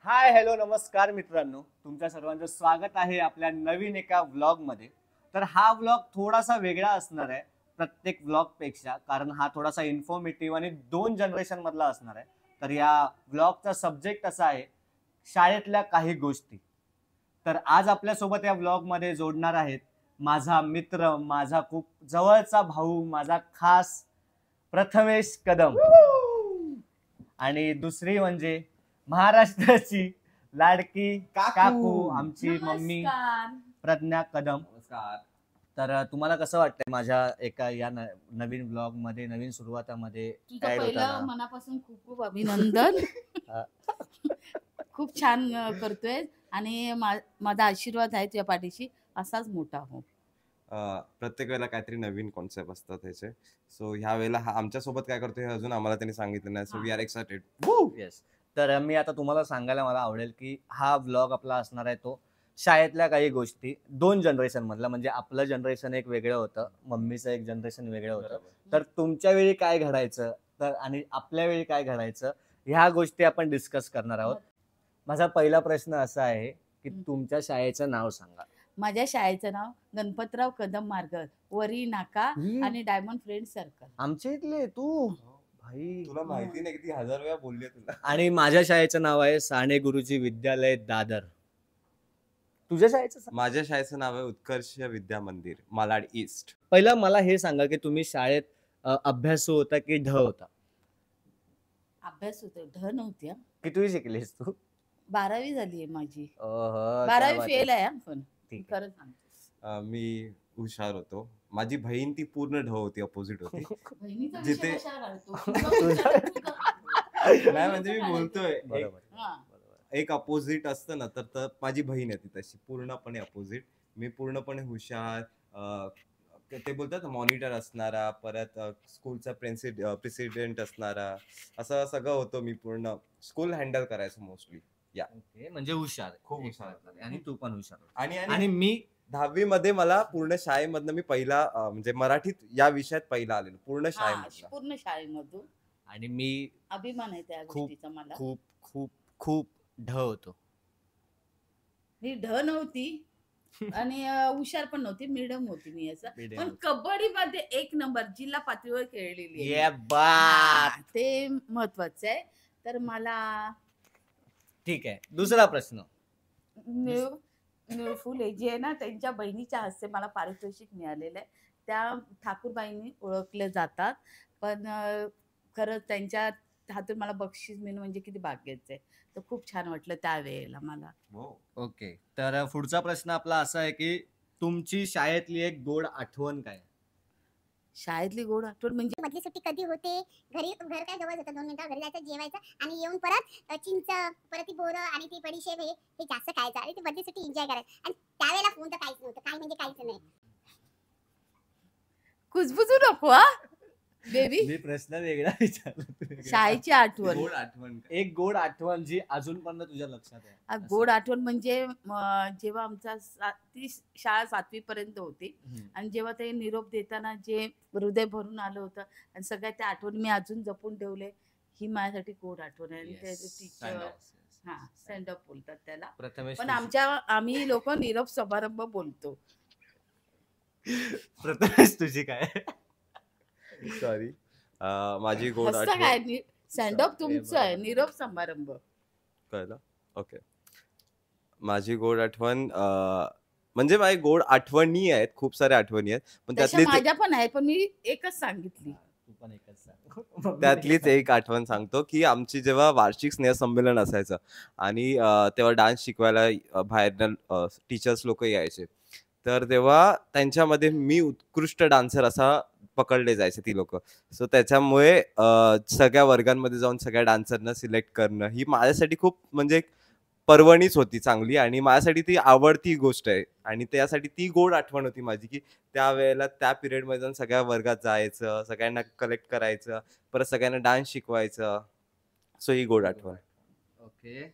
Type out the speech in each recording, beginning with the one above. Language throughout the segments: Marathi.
हाय हॅलो नमस्कार मित्रांनो, तुमच्या सर्वांचं स्वागत आहे आपल्या नवीन एका व्लॉग मध्ये. तर हा व्लॉग थोडासा वेगळा असणार आहे प्रत्येक व्लॉग पेक्षा, कारण हा थोडासा इन्फॉर्मेटिव्ह आणि 2 जनरेशन मधला असणार आहे. तर या व्लॉगचा सब्जेक्ट असा आहे शाळेतल्या काही गोष्टी. तर आज आपल्यासोबत या व्लॉग मध्ये जोडणार आहेत माझा मित्र, माझा खूप जवळचा भाऊ, माझा खास प्रथमेश कदम आणि दुसरी म्हणजे महाराष्ट्राची लाडकी काकू आमची मम्मी प्रज्ञा कदम. नमस्कार. तर तुम्हाला कसं वाटतंय माझ्या एका या नवीन ब्लॉग मध्ये, नवीन सुरुवातामध्ये तुझं add पहिलं होताना? मनापासून खूप खूप अभिनंदन. खूप छान करतोय आणि माझा आशीर्वाद आहे तुझ्या पाठीशी, असाच मोठा हो. प्रत्येक वेळेला काहीतरी नवीन कॉन्सेप्ट असतात त्याचे. सो ह्या वेळेला हा आमच्या सोबत काय करतोय हे अजून आम्हाला त्यांनी सांगितलं नाही. So we are excited. Yes. तर मी आता तुम्हाला सांगायला मला आवडेल की हा व्लॉग आपला असणार आहे तो शाळेतल्या काही गोष्टी 2 जनरेशन मधला. म्हणजे आपलं जनरेशन एक वेगळं होतं, मम्मीचं एक जनरेशन वेगळं होतं. तर तुमच्या वेळी काय घडायचं तर आणि आपल्या वेळी काय घडायचं ह्या गोष्टी आपण डिस्कस करणार आहोत. माझा पहिला प्रश्न असा आहे की तुमच्या शाळेचं नाव सांगा. माझ्या शाळेचं नाव गणपतराव कदम मार्ग, वरी नाका आणि डायमंड फ्रेंड सर्कल. आमच्या इथले तू भाई, तुला माहिती नाही किती 1000 वेळा बोलले तुला. आणि माझ्या शाळेचं नाव आहे साने गुरुजी विद्यालय दादर. तुझ्या शाळेचं सांग. माझ्या शाळेचं नाव आहे उत्कर्ष विद्या मंदिर, मालाड ईस्ट. पहिला मला हे सांगा की तुम्ही शाळेत अभ्यासू होता की ढ होता? अभ्यास होतो, ढ नव्हती हं. कितवी शिकलीस तू? 12वी झाली आहे माझी. ओहो, 12वी क्या फेल बात आहे हं, पण ठीक आहे. खरं सांगतो. मी हुशार होतो. माझी बहीण ती पूर्ण ढ होती, अपोजिट होती. बहिणीचा जिथे- विषय कशाला काढतो? तुझा विचार तू कर. नाही म्हणजे मी बोलतोय बरोबर. हां. एक अपोजिट असतं ना, तर माझी बहीण आहे ती तशी पूर्णपणे अपोजिट. मी पूर्णपणे हुशार, ते बोलतात मॉनिटर असणारा, परत स्कूलचा प्रेसिडेंट असणारा, असं सगळं होतो मी. पूर्ण स्कूल हँडल करायचो मोस्टली. ओके, म्हणजे हुशार, खूप एक हुशार. प्रकारे. आणि तू पण हुशार होता. आणि आणि मी 10वी मध्ये मला पूर्ण शाळेमधनं मी पहिला म्हणजे मराठीत या विषयात पहिला आलेलो पूर्ण हां, शाळेमधला. पूर्ण शाळेमधून आणि मी अभिमान आहे त्या खूप गोष्टीचा मला. खूप खूप खूप ढ होतो. मी ढ नव्हती आणि हुशार पण नव्हती, मिडम होती मी असं. Medium पण होती. कबड्डी मध्ये 1 नंबर जिल्हा पातळीवर खेळलेली आहे. ये बात. हां, ते महत्वाचं आहे. तर मला ठीक आहे, दुसरा प्रश्न. फुले जे आहे ना, त्यांच्या बहिणीच्या हस्ते मला पारितोषिक मिळालेलं आहे. त्या ठाकूरबाईंनी ओळखले जातात, पण खरंच त्यांच्या हातून मला बक्षीस मिळणं म्हणजे किती भाग्याचं आहे. तर खूप छान वाटलं त्यावेळेला मला. ओके, तर पुढचा प्रश्न आपला असा आहे की तुमची शाळेतली एक गोड आठवण काय? शाळेतली गोड आठवण म्हणजे मधली सुट्टी कधी होते, घर काय जवळ होतं, 2 मिनिटात घरी जायचं, जेवायचं आणि येऊन परत चिंच, परत ती बोरं आणि ती बडीशेप हे जास्त खायचं आणि ती मधली सुट्टी एन्जॉय करायचं. आणि त्यावेळेला फोन तर काहीच नव्हतं, काही म्हणजे काहीच नाही. कुजबुजू नको हा बेबी. मी प्रश्न वेगळा विचारला. शाळेची आठवण, गोड आठवण काय? एक गोड आठवण जी अजूनपर्यंत तुझ्या लक्षात आहे. गोड आठवण म्हणजे जेव्हा आमचा ती शाळा 7वी पर्यंत होती आणि जेव्हा ते निरोप देताना जे हृदय भरून आलं होतं आणि सगळ्या त्या आठवणी मी अजून जपून ठेवले, ही माझ्यासाठी गोड आठवण आहे. आणि Yes. त्याचे टीचर हा स्टँड अप बोलतात त्याला, प्रथमेश पण तुझी- आम्ही लोक निरोप समारंभ बोलतो. प्रथमेश तुझी काय? सॉरी. माझी गोड हसता आठवण काय, स्टँड अप तुमचं आहे, बरोबर. निरोप समारंभ. कळलं. ओके. माझी गोड आठवण म्हणजे माझी गोड आठवणी आहेत, खूप साऱ्या आठवणी आहेत, पण तशा त्यातलीच माझ्या पण आहे, पण मी एकच सांगितली. तू पण एकच सांग. त्यातलीच एक आठवण सांगतो की आमची जेव्हा वार्षिक स्नेहसंमेलन असायचं आणि तेव्हा डान्स शिकवायला बाहेरनं टीचर्स लोक यायचे, तर तेव्हा त्यांच्यामध्ये मी उत्कृष्ट डान्सर असा पकडले जायचे ती लोक. सो त्याच्यामुळे सगळ्या वर्गांमध्ये जाऊन सगळ्या डान्सरना सिलेक्ट करणं ही माझ्यासाठी खूप म्हणजे पर्वणीच होती चांगली, आणि माझ्यासाठी ती आवडती गोष्ट आहे. आणि त्यासाठी ती गोड आठवण होती माझी की त्यावेळेला त्या पिरियडमध्ये जाऊन सगळ्या वर्गात जायचं, सगळ्यांना कलेक्ट करायचं, परत सगळ्यांना डान्स शिकवायचं. सो ही गोड आठवण. ओके.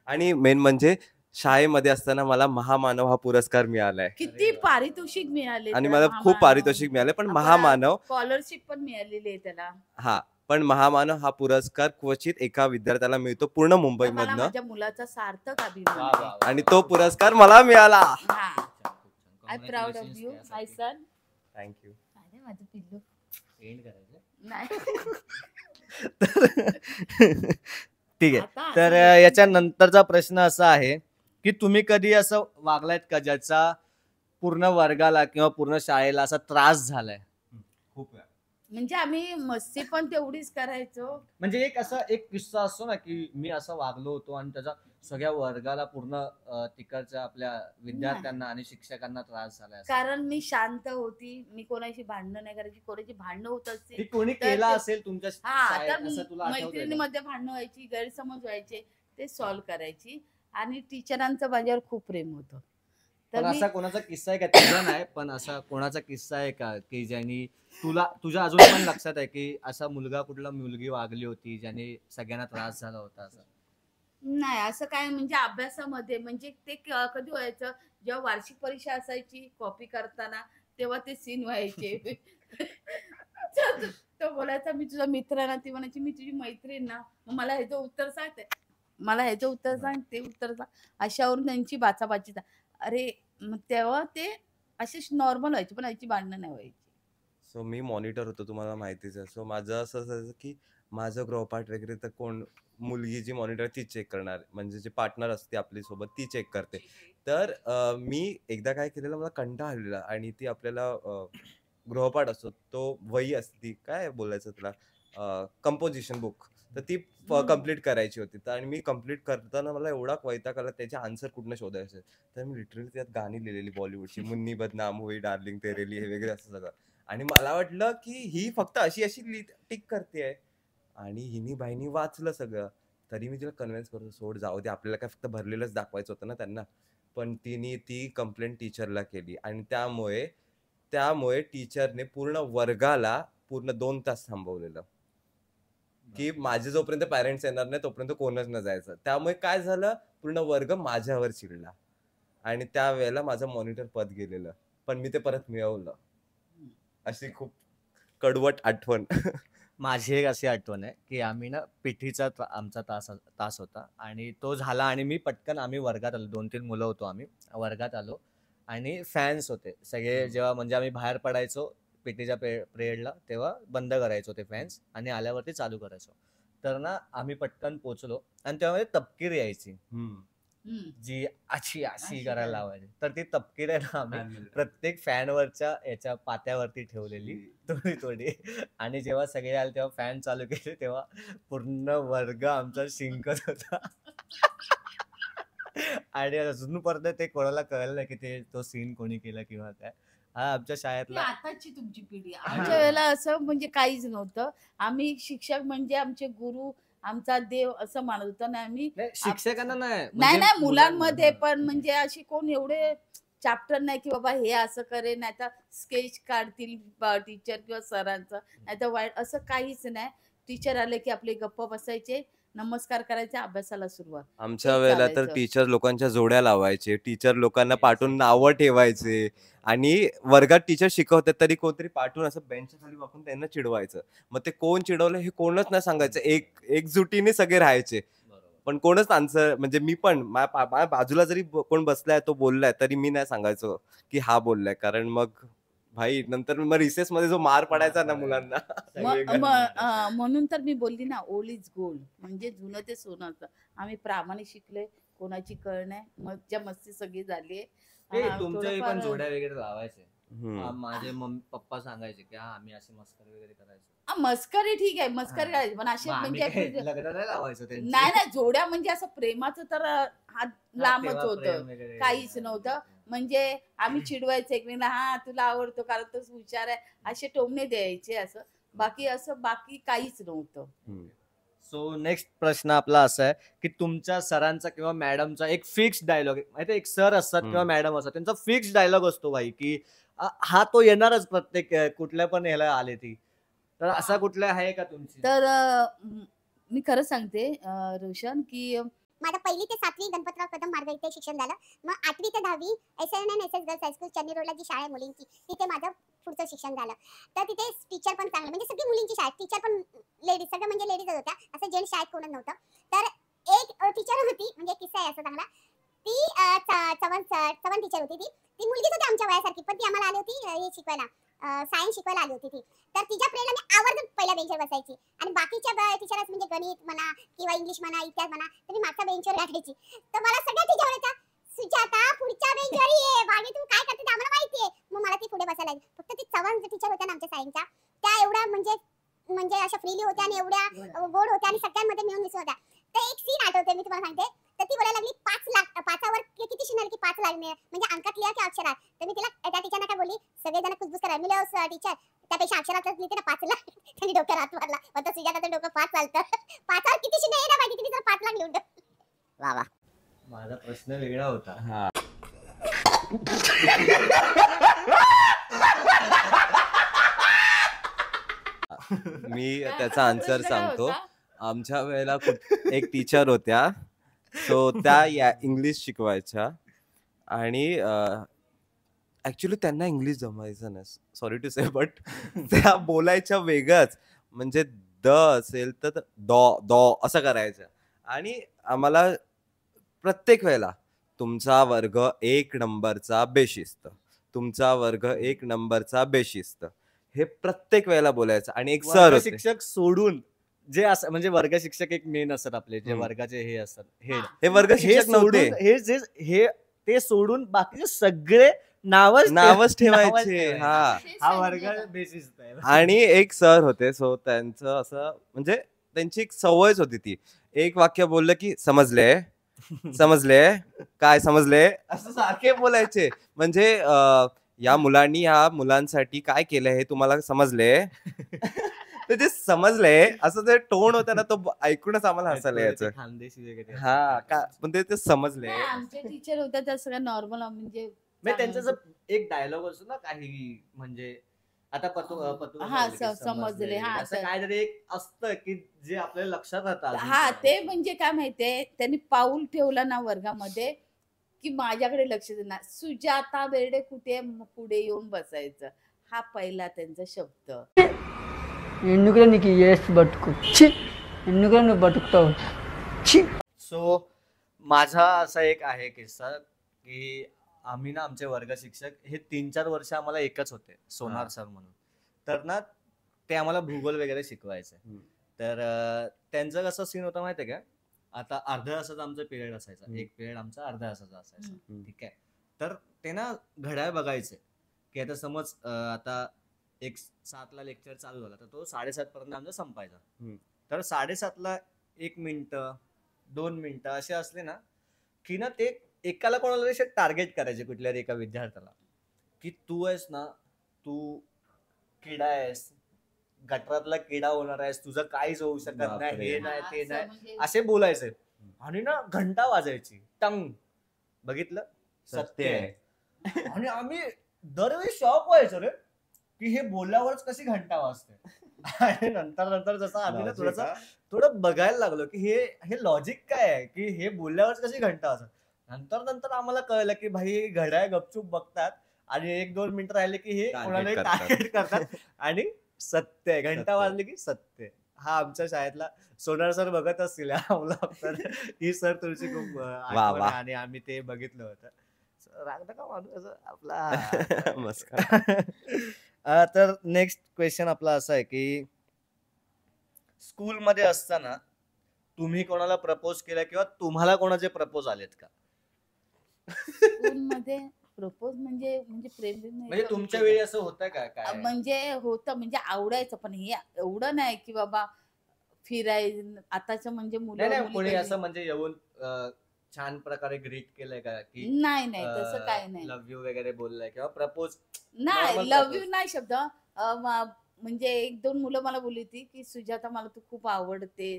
आणि मेन म्हणजे शाळेमध्ये असताना मला महामानव हा पुरस्कार मिळालाय किती पारितोषिक मिळाले आणि मला खूप पारितोषिक मिळाले, पण महामानव स्कॉलरशिप पण मिळालेली आहे त्याला. हा पण महामानव हा पुरस्कार क्वचित एका विद्यार्थ्याला मिळतो पूर्ण तर मला मुंबईमधनं, माझ्या मुलाचा सार्थक अभिमान वा, आहे. वा, वा, आणि वा, तो वा. पुरस्कार मला मिळाला. हा, खूप छान, खूप छान. I proud of Congratulations you my त्यासाठी. सन. थँक्यू. अरे माझं पिल्लू End करायचं. नाही. ठीक आहे. आता तर असं याच्या नंतरचा प्रश्न असा आहे की तुम्ही कधी असं वागलायत का ज्याचा पूर्ण वर्गाला किंवा पूर्ण शाळेला असा त्रास झालाय? खूप वेळा. म्हणजे आम्ही मस्ती पण तेवढीच करायचो. म्हणजे एक किस्सा असतो ना की मी असं वागलो होतो आणि त्याचा सगळ्या वर्गाला पूर्ण तिकडच्या आपल्या विद्यार्थ्यांना आणि शिक्षकांना त्रास झालाय असं. कारण मी शांत होती, मी कोणाशी भांडणं नाही करायची. कोणाची भांडणं होत हे असतील कोणी तर केला ते- असेल तुमच्या हा, शाळेत तर असं तुला आठवतंय का? मैत्रिणीमध्ये भांडणं व्हायची, गैरसमज व्हायचे, ते सॉल्व्ह करायची. आणि टीचरांचं माझ्यावर खूप प्रेम होतं. पण तर मी असा कोणाचा किस्सा आहे का? तुझा नाही, पण असा कोणाचा किस्सा आहे का की ज्यानी तुझ्या अजून पण लक्षात आहे की असा कुठला मुलगी वागली होती ज्याने सगळ्यांना त्रास झाला होता असं? नाही असं काय म्हणजे अभ्यासामध्ये म्हणजे ते कधी व्हायचं जेव्हा वार्षिक परीक्षा असायची कॉपी करताना तेव्हा ते सीन व्हायचे. तो बोलायचा मी तुझा मित्र आहे ना, ती म्हणायची मी तुझी मैत्रीण ना, मग मला ह्याचं उत्तर सांगते, मला ह्याचं उत्तर सांग, ते उत्तर सांग, अशावरून त्यांची बाचाबाची. अरे मग तेव्हा ते असे नॉर्मल व्हायचे पण ह्याची भांडणं नाही व्हायची. सो मी मॉनिटर होतो, तुम्हाला माहितीच आहे. सो माझं असं असायचं की माझं गृहपाठ वगैरे तर कोण मुलगी जी मॉनिटर ती चेक करणार, म्हणजे जी पार्टनर असते आपली सोबत ती चेक करते. तर मी एकदा काय केलेलं, मला कंटाळा आलेला आणि ती आपल्याला गृहपाठ असतो तो वही असती, काय बोलायचं तुला, कंपोजिशन बुक, तर ती कम्प्लीट करायची होती. तर आणि मी कम्प्लीट करताना मला एवढा वैताग आला, त्याचे आन्सर कुठनं शोधायचे. तर मी लिटरली त्यात गाणी लिहिलेली बॉलिवूडची, मुन्नी बदनाम हुई डार्लिंग तेरे लिए हे वगैरे असं सगळं. आणि मला वाटलं की ही फक्त अशी टिक करते आणि हिनी बाईनी वाचलं सगळं. तरी मी तिला कन्व्हिन्स करतो, सोड जाऊ दे, आपल्याला काय फक्त भरलेलंच दाखवायचं होतं ना त्यांना. पण तिने ती कंप्लेंट टीचरला केली आणि त्यामुळे टीचरने पूर्ण वर्गाला पूर्ण 2 तास थांबवलेलं की माझे जोपर्यंत पॅरेंट्स येणार नाही तोपर्यंत कोणच न जायचं. त्यामुळे काय झालं, पूर्ण वर्ग माझ्यावर चिडला आणि त्यावेळेला माझं मॉनिटर पद गेलेलं, पण मी ते परत मिळवलं. अशी खूप कडवट आठवण. माझी एक अशी आठवण आहे की आम्ही ना पिठीचा आमचा तास होता आणि तो झाला आणि मी पटकन आम्ही वर्गात आलो, 2-3 मुलं होतो आम्ही वर्गात आलो आणि फॅन्स होते सगळे. जेव्हा म्हणजे आम्ही बाहेर पडायचो पिटीच्या पिरियडला तेव्हा बंद करायचो ते फॅन्स आणि आल्यावरती चालू करायचो. तर ना आम्ही पटकन पोचलो आणि तेव्हा तपकीर यायची जी अशी अशी करायला लावायची. तर ती तपकीर आहे ना आम्ही प्रत्येक फॅनवरच्या याच्या पात्यावरती ठेवलेली थोडी आणि जेव्हा सगळे आले तेव्हा फॅन चालू केले तेव्हा पूर्ण वर्ग आमचा शिंकत होता. आणि अजूनपर्यंत ते कोणाला कळलं नाही की तो सीन कोणी केला किंवा काय. हा आमच्या ती शाळेतला आताची तुमची पिढी. आमच्या वेळेला असं म्हणजे काहीच नव्हतं. आम्ही शिक्षक म्हणजे आमचे गुरु, आमचा देव असं मानत होतो ना आम्ही. नाही, शिक्षकांना नाही नाही म्हणजे नाही मुलांमध्ये हा. पण म्हणजे अशी कोण एवढे चॅप्टर नाही की बाबा हे असं करेल, नाही तर स्केच काढतील टीचर किंवा सरांचं, नाही तर वाईट असं काहीच नाही. टीचर आले की आपले गप्प बसायचे, नमस्कार करायचे, अभ्यासाला सुरुवात. आमच्या तेच वेळेला तर चालायचं. टीचर लोकांच्या जोड्या लावायचे, टीचर लोकांना पाठवून नावं ठेवायचे आणि वर्गात टीचर शिकवतात तरी कोणतरी पाठवून असं बेंचच्या खाली वाकून त्यांना चिडवायचं. मग ते कोण चिडवलं हे कोणच नाही सांगायचं, एकजुटीने सगळे राहायचे. बरोबर. पण कोणच आन्सर, म्हणजे मी पण माझ्या बाजूला जरी कोण बसलाय तो बोललाय तरी मी नाही सांगायचो की हा बोललाय, कारण मग भाई नंतर मग रिसेस मध्ये जो मार पडायचा ना मुलांना. सगळे घरी जायचे. म्हणून तर मी बोलली ना ओल्ड इज गोल्ड, म्हणजे जुनं ते सोनं असतं. आम्ही प्रामाणिक शिकले, कोणाची कळ नाही, मज्जा मस्ती सगळी झाली. ते तुमच्याही पण जोड्या वगैरे लावायचे. हम्म. माझे मम्मी पप्पा सांगायचे की हा आम्ही असे मस्करी वगैरे करायचो. मस्करी ठीक आहे, मस्करी हा. करायची, पण असे मग आम्ही म्हणजे काय लग्न नाही लावायचो त्यांची. नाही नाही जोड्या म्हणजे असं प्रेमाचं तर हात हा, लांबच तेव्हा होतं, प्रेम वगैरे काहीच नव्हतं. म्हणजे आम्ही चिडवायचं एकमेकांना, हा तुला आवडतो कारण तोच हुशार आहे, असे टोमणे द्यायचे. असं बाकी काहीच नव्हतं. हम्म. सो नेक्स्ट प्रश्न आपला असा आहे की तुमच्या सरांचा किंवा मॅडमचा एक फिक्स डायलॉग, माहिती एक सर असतात किंवा मॅडम असतात, त्यांचा फिक्स डायलॉग असतो भाई की हा तो येणारच प्रत्येक कुठल्या पण ह्याला आले ती. तर असा कुठला आहे का तुमची? तर मी खरं सांगते रोशन की माझं 1ली ते 7वी गणपतराव कदम मार्ग इथे शिक्षण झालं. मग 8वी ते 10वी SNN SS girls high school Channi रोडला जी शाळा आहे मुलींची, तिथे माझं पुढचं शिक्षण झालं. तर तिथे टीचर पण चांगले, म्हणजे सगळी मुलींची शाळा, टीचर पण लेडीज, सगळं म्हणजे लेडीजच होत्या, असं जेंट्स शाळेत कोणच नव्हतं. तर एक टीचर होती, म्हणजे किस्सा आहे असा चांगला. ती चव्हाण टीचर होती. ती मुलगीच होती आमच्या वयासारखी, पण ती आम्हाला आली होती हे शिकवायला, सायन्स शिकवायला आली होती ती. तर तिच्या प्रेरणेने मी आवर्जून पहिल्या बेंचवर बसायची आणि बाकीच्या टीचर्स म्हणजे गणित म्हणा किंवा इंग्लिश म्हणा, इतिहास म्हणा, तर मी मागच्या बेंचवर बसायची. तर मला सगळ्या टीचर म्हणायच्या, सुजाता पुढच्या बेंचवर ये, मागे तू काय करते ते आम्हाला माहितीये. मग मला ती पुढे बसायला लागली. फक्त ती चव्हाण टीचर होत्या ना आमच्या सायन्सच्या, त्या एवढ्या म्हणजे अशा फ्रीली होत्या आणि एवढ्या गोड होत्या आणि सगळ्यांमध्ये मिळून मिसळून होत्या. तर एक सीन आठवते मी तुम्हाला सांगते. तर ती बोलायला लागली 5 लाख, 5वर किती शिकणार की 5 लाख म्हणजे अंकात लिहा की अक्षरात. तर मी तिला त्या टीचरना काय बोलली, सगळेजण कुसबुस करा. मी टीचर त्यापेक्षा अक्षरातच लिहिते ना 5 लाख. त्यांनी डोक्यात हात मारला. आता सुजाताचं डोकं 5 चालतं. 5वर किती शिकणार हे नाही माहिती, तुम्ही जर 5 लाख लिहून ठेवलं. वा वा. माझा प्रश्न वेगळा होता. हा मी त्याचा आन्सर प्रश्न काय सांगतो. होता? आमच्या वेळेला एक टीचर होत्या, सो त्या इंग्लिश शिकवायच्या आणि ऍक्च्युली त्यांना इंग्लिश जमायचं नाही, सॉरी टू से, बट त्या बोलायच्या वेगळंच, म्हणजे द असेल तर दॉ असं करायचं. आणि आम्हाला प्रत्येक वेळेला तुमचा वर्ग 1 नंबरचा बेशिस्त, तुमचा वर्ग 1 नंबरचा बेशिस्त, हे प्रत्येक वेळेला बोलायचं. आणि एक सर वर्ग होते, शिक्षक सोडून जे असं म्हणजे वर्ग शिक्षक एक मेन असतात आपले, जे हम्म. वर्गाचे हे असतात हेड, हे वर्ग हे शिक्षक नव्हते, सोडून हे ते सोडून बाकीचे सगळे नावच ठेवायचे. हा हा वर्ग बेसिस आहे. आणि एक सर होते, सो त्यांचं असं म्हणजे त्यांची एक सवयच होती, ती एक वाक्य बोललं की समजले काय समजले असं सारखे बोलायचे. म्हणजे या मुलांनी या मुलांसाठी काय केलं हे तुम्हाला समजले. ते जे समजले असं जे टोन होता ना, तो ऐकूनच आम्हाला हसायला यायचं. खानदेशी वगैरे हा का, पण ते समजले. नाही, आमचे टीचर होत्या त्या सगळ्या नॉर्मल, म्हणजे त्यांचा जर एक डायलॉग असतो ना काही, म्हणजे आता पतू हा, समजले, हा, असं काहीतरी एक असतं की जे आपल्याला लक्षात राहतं. हा, ते म्हणजे काय माहितीये, त्यांनी पाऊल ठेवलं ना वर्गामध्ये की माझ्याकडे लक्ष देणार, सुजाता बेर्डे कुठे, पुढे येऊन बसायचं. हा पहिला त्यांचा शब्द. ఎందుకు ఎస్ బతుకు ఛీ ఎందుకు నువ్వు బతుకుతావు ఛీ. सो माझा असा एक आहे किस्सा की आम्ही ना आमचे वर्ग शिक्षक हे 3-4 वर्ष आम्हाला एकच होते, सोनार सर म्हणून. तर ना ते आम्हाला भूगोल वगैरे शिकवायचे. तर त्यांचं कसं सीन होतं माहितीये का, आता अर्ध्या तासाचा आमचा पिरियड असायचा, एक पिरियड आमचा अर्ध्या तासाचा असायचा, ठीक आहे. तर ते ना घड्याळ बघायचे की आता समज आता एक 7ला लेक्चर चालू झाला तर तो 7:30 पर्यंत आमचा संपायचा. तर 7:30ला 1 मिनिटं 2 मिनिटं असे असले ना की ना ते एकाला कोणाला तरी टार्गेट करायचे, कुठल्या एका विद्यार्थ्याला, की तू आहेस ना, तू किडा आहेस, गटरातला किडा होणार आहेस, तुझं काहीच होऊ शकत नाही, हे नाही ते नाही, म्हणजे असे बोलायचे. आणि ना घंटा वाजायची, टंग, बघितलं सत्य आहे. आणि आम्ही दरवेळी शॉक व्हायचो रे की हे बोलल्यावरच कशी घंटा वाजते. आणि नंतर जसं आम्ही ना थोडं बघायला लागलो की हे लॉजिक काय आहे, की हे बोलल्यावरच कशी घंटा वाजते. नंतर आम्हाला कळलं की भाई घड्याळ गपचूप बघतात आणि 1-2 मिनिटं राहिले की हे कोणालाही टार्गेट करतात आणि सत्य आहे, घंटा वाजली की सत्य. हा आमच्या शाळेतला सोनार सर बघत असतील तर ही सर तुमची खूप आठवण आहे आणि आम्ही ते बघितलं होतं. रागदा का माणूस आपला. तर नेक्स्ट क्वेश्चन आपला असा आहे की स्कूलमध्ये असताना तुम्ही कोणाला प्रपोज केला किंवा तुम्हाला कोणाचे प्रपोज आलेत का? स्कूलमध्ये प्रपोज म्हणजे प्रेम म्हणजे तुमच्या वेळी असं होतं का काय? म्हणजे होतं, म्हणजे आवडायचं, पण हे एवढं नाही की बाबा फिरायचं. आताच म्हणजे मुलं कोणी असं म्हणजे येऊन छान प्रकारे ग्रीट केलंय का की नाही तसं काही नाही. लव्ह यू वगैरे बोललाय किंवा प्रपोज नाही, लव्ह यू नाही शब्द. म्हणजे 1-2 मुलं मला बोलली होती की सुजाता मला तू खूप आवडते,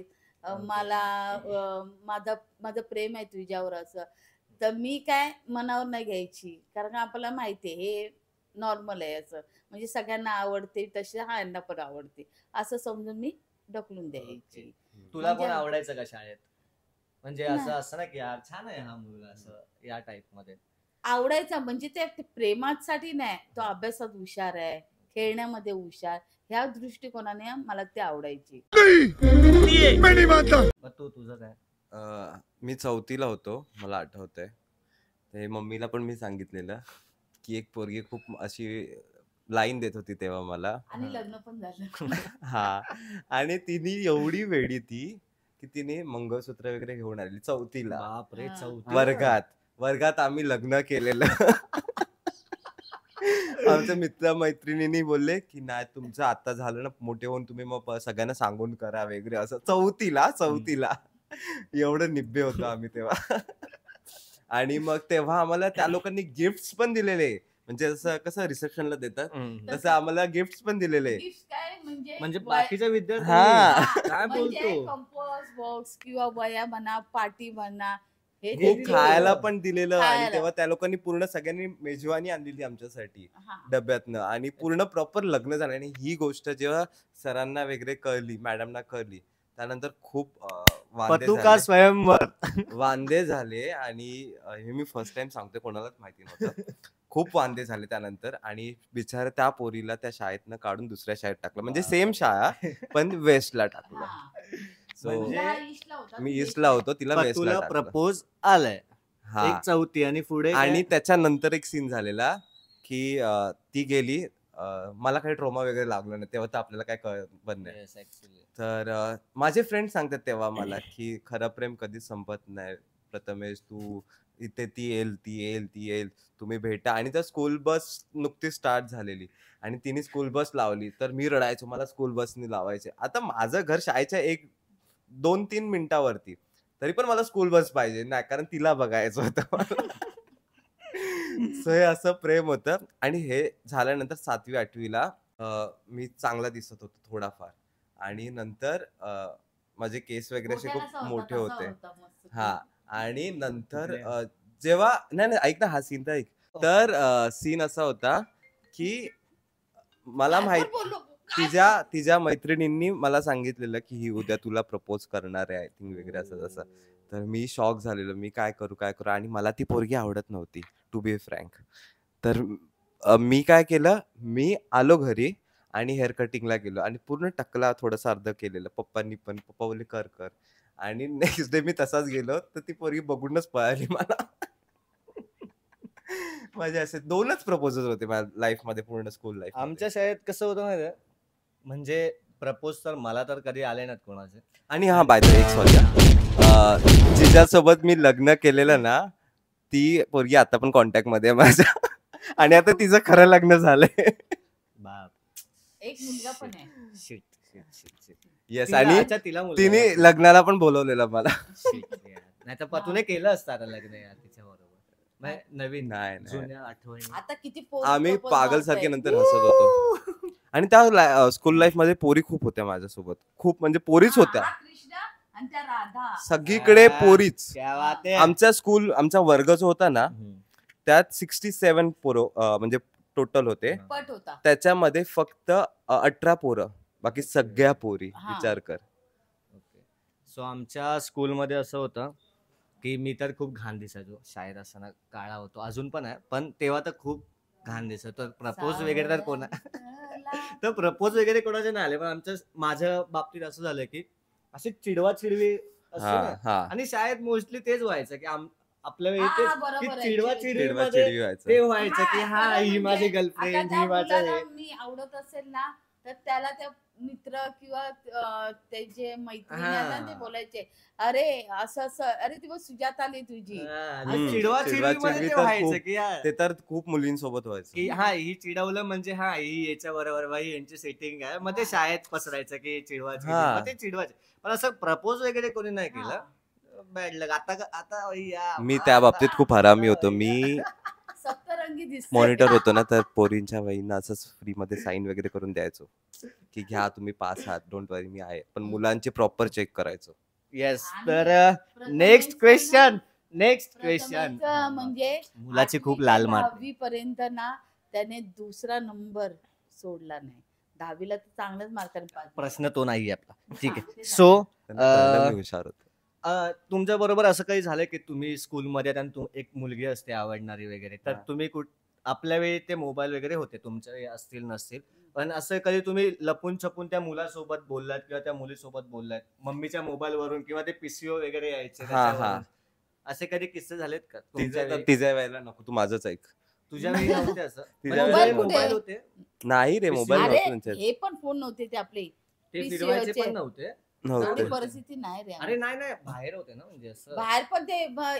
मला माझं प्रेम आहे तुझ्यावर, असं. तर मी काय मनावर नाही घ्यायची, कारण आपल्याला माहितीये हे नॉर्मल आहे, असं म्हणजे सगळ्यांना आवडते तसे हा यांना पण आवडते, असं समजून मी ढकलून द्यायची. तुला कोण आवडायचं का शाळेत? म्हणजे असं असं ना की यार छान आहे हा मुलगा असं या टाइप मध्ये. आवडायचा म्हणजे ते प्रेमासाठी नाही, तो अभ्यासात हुशार आहे, खेळण्यामध्ये हुशार, ह्या दृष्टिकोनाने मला ते आवडायची. मग तू तुझं काय? मी 4थीला होतो, मला आठवतंय. ते मम्मीला पण मी सांगितलेलं की एक पोरगी खूप अशी लाईन देत होती तेव्हा मला. आणि लग्न पण झालं. हा, आणि तिने एवढी वेडी ती की तिने मंगळसूत्र वगैरे घेऊन आली 4थीला. बापरे, हा. 4थी वर्गात आम्ही लग्न केलेलं. आमच्या मित्र-मैत्रिणींनी बोलले की नाही तुमचं आता झालं ना, मोठे होऊन तुम्ही मग सगळ्यांना सांगून करा वगैरे असं. 4थीला एवढं निब्बे होतो आम्ही तेव्हा. आणि मग तेव्हा आम्हाला त्या लोकांनी गिफ्ट्स पण दिलेले, म्हणजे असं कसं रिसेप्शनला देतात तसं आम्हाला गिफ्ट्स पण दिलेले. गिफ्ट काय म्हणजे बाकीच्या विद्यार्थी हा. काय म्हणजे बोलतो? कंपोस्ट बॉक्स किंवा वया म्हणा, पाटी म्हणा, हे खूप दिलेलं. खायला पण दिलेलं. आणि खायला. तेव्हा त्या लोकांनी पूर्ण सगळ्यांनी मेजवानी आणलेली आमच्यासाठी हा. डब्यातनं, आणि पूर्ण प्रॉपर लग्न झालं. आणि ही गोष्ट जेव्हा सरांना वगैरे कळली, मॅडमना कळली, त्यानंतर खूप पतुका स्वयंवर. वांदे झाले. आणि हे मी फर्स्ट टाइम सांगतोय, कोणालाच माहिती नव्हतं. खूप वांदे झाले त्यानंतर. आणि बिचारा त्या पोरीला त्या शाळेतनं काढून दुसऱ्या शाळेत टाकलं, म्हणजे सेम शाळा पण वेस्टला टाकलं. हा. सो म्हणजे तुला ईस्टला होता, मी तू ईस्टला होतो, तिला वेस्टला तुला टाकलं. प्रपोज आलाय हा. एक 4थी आणि पुढे आणि काय? त्याच्यानंतर एक सीन झालेला की ती गेली. मला काही ट्रॉमा वगैरे लागलं नाही तेव्हा, तर आपल्याला काय पण नाही. Yes, actually. तर माझे फ्रेंड सांगतात तेव्हा मला की खरं प्रेम कधीच संपत नाही प्रथमेश, तू इथे ती येईल, तुम्ही भेटा. आणि त्या स्कूल बस नुकतीच स्टार्ट झालेली आणि तिने स्कूल बस लावली, तर मी रडायचो, मला स्कूल बसनी लावायचे. आता माझं घर शाळेच्या 1-2-3 मिनिटावरती, तरी पण मला स्कूल बस पाहिजे नाही, कारण तिला बघायचं होतं मला. सो हे असं प्रेम होतं. आणि हे झाल्यानंतर 7वी-8वीला मी चांगला दिसत होतो थोडाफार. आणि नंतर माझे केस वगैरे असे मोठ्याला खूप असा मोठे होता, होते. तसा होता मस्त. हा. आणि नंतर कुठले? जेव्हा नाही ऐक ना, हा सीन तर ऐक. तर सीन असा होता की मला काय माहित, पण बोललो, काय तिच्या मैत्रिणींनी मला सांगितलेलं की ही उद्या तुला प्रपोज करणार आहे, आय थिंक वगैरे असं तसं. तर मी शॉक झालेलो, मी काय करू. आणि मला ती पोरगी आवडत नव्हती, टू बी फ्रँक. तर मी काय केलं, मी आलो घरी आणि हेअर कटिंगला गेलो आणि पूर्ण टकला थोडंसं अर्ध केलेलं. पप्पांनी पण, पप्पा बोलले कर. आणि नेक्स्ट डे मी तसाच गेलो, तर ती पोरगी बघूनच पळाली मला. माझे असे 2च प्रपोजल होते माझ्या लाईफ मध्ये, पूर्ण स्कूल लाईफ. आमच्या शाळेत कसं होतं माहिती आहे, म्हणजे प्रपोज तर मला तर कधी आले नाहीत कोणाचे. आणि हा बाय द वे, एक सॉरी, जिच्यासोबत मी लग्न केलेलं ना, ती पोरगी आता पण कॉन्टॅक्ट मध्ये आहे माझ्या. आणि आता तिचं खरं लग्न झालंय. बाप. एक मुलगा पण आहे. Shit. येस. आणि तिला मुलगा तिने आहे. लग्नाला पण बोलवलेलं मला. नाही तर पतूने केलं असतं आता लग्न यार तिच्या बरोबर. नवीन नाही. जुन्या आठवणी. आता किती पोरी आम्ही propose पागल मारतायत. सारखे नंतर हसत होतो. आणि त्या स्कूल लाईफ मध्ये पोरी खूप होत्या माझ्यासोबत, खूप म्हणजे पोरीच होत्या हा कृष्णा आणि त्या राधा. सगळीकडे, पोरीच. क्या बात आहे. आमचा वर्ग जो होता ना, हम्म. त्यात 67 पोरं म्हणजे टोटल होते. पट होता. त्याच्यामध्ये फक्त 18 पोरं, बाकी सगळ्या पोरी. हा. विचार कर. सो आमच्या स्कूलमध्ये असं होतं की मी तर खूप घाण दिसायचो शाळेत असताना. काळा होतो, अजून पण आहे, पण तेव्हा तर खूप घाण दिसत. तर प्रपोज वगैरे तर तर प्रपोज वगैरे कोणाचे नाही आले. पण माझ्या बाबतीत असं झालं की अशी चिडवी असते ना. हा. आणि शाळेत मोस्टली तेच व्हायचं की आपल्या वेळी हा, तेच बरोबर की आहे. चिडवा चिडवा चिडवी चिडवी व्हायचं. ते व्हायचं की हा खरं ही म्हणजे माझी आता गर्लफ्रेंड, त्या ही माझं मुलाला हे. मी आवडत असेल ना, तर त्याला त्या मित्र किंवा ते जे मैत्रिणी हा. आहेत ना, ते बोलायचे, अरे असं, अरे ती बघ सुजात आली तुझी. आणि चिडवा चिडवीमध्ये ते तर व्हायचं खूप- की यार ते तर खूप मुलींसोबत व्हायचं. की हा ही चिडवलं म्हणजे हा ही याच्या बरोबर बाई यांची सेटिंग आहे. मग ते शाळेत पसरायचं की चिडवा चिडवी. हा. मग ते चिडवायचे. पण असं प्रपोज वगैरे कोणी नाही हा. केलं. बॅड लक. आता या मी त्या बाबतीत खूप हरामी होतो. मी सप्तरंगी दिसते. मॉनिटर होतो ना, तर पोरींच्या वहींना असंच फ्री मध्ये साईन वगैरे करून द्यायचो की घ्या तुम्ही पास आहात, डोंट वरी मी आहे. पण मुलांचे प्रॉपर चेक करायचो. येस. आणि तर प्रथमेशचं नेक्स्ट क्वेश्चन प्रथमेशचं म्हणजे मुलाची खूप लाल मार. 10वी पर्यंत ना त्याने दुसरा नंबर सोडला नाही. 10वीला तर चांगलाच मार्काने पास. प्रश्न तो नाहीये आपला. ठीक हा, आहे. ते सो त्यांना कळलं मी हुशार होतो. तुमच्या बरोबर असं काही झालं की तुम्ही स्कूलमध्ये एक मुलगी असते आवडणारी वगैरे, तर तुम्ही आपल्या वेळी ते मोबाईल वगैरे होते, तुमच्या वेळी असतील नसतील, पण असं कधी तुम्ही लपून छपून त्या मुलासोबत बोललात किंवा त्या मुलीसोबत बोललात मम्मीच्या मोबाईल वरून, किंवा ते पीसीओ वगैरे यायचे त्याच्यावरून? असे कधी किस्से झालेत का तुमच्या वेळी? तिच्या वेळेला नको, तू माझंच ऐक. तुझ्या वेळी नव्हते असं? तिच्या तुझ्या वेळी वेळी मोबाईल कुठे? होते, नाही रे, मोबाईल अरे नव्हते त्यांच्यात. हे पण फोन नव्हते ते आपले, ते PCO फिरवायचे चे. पण नव्हते. एवढी नव्हते. परिस्थिती नाही रे अरे नाही नाही, बाहेर होते ना, म्हणजे असं बाहेर पण ते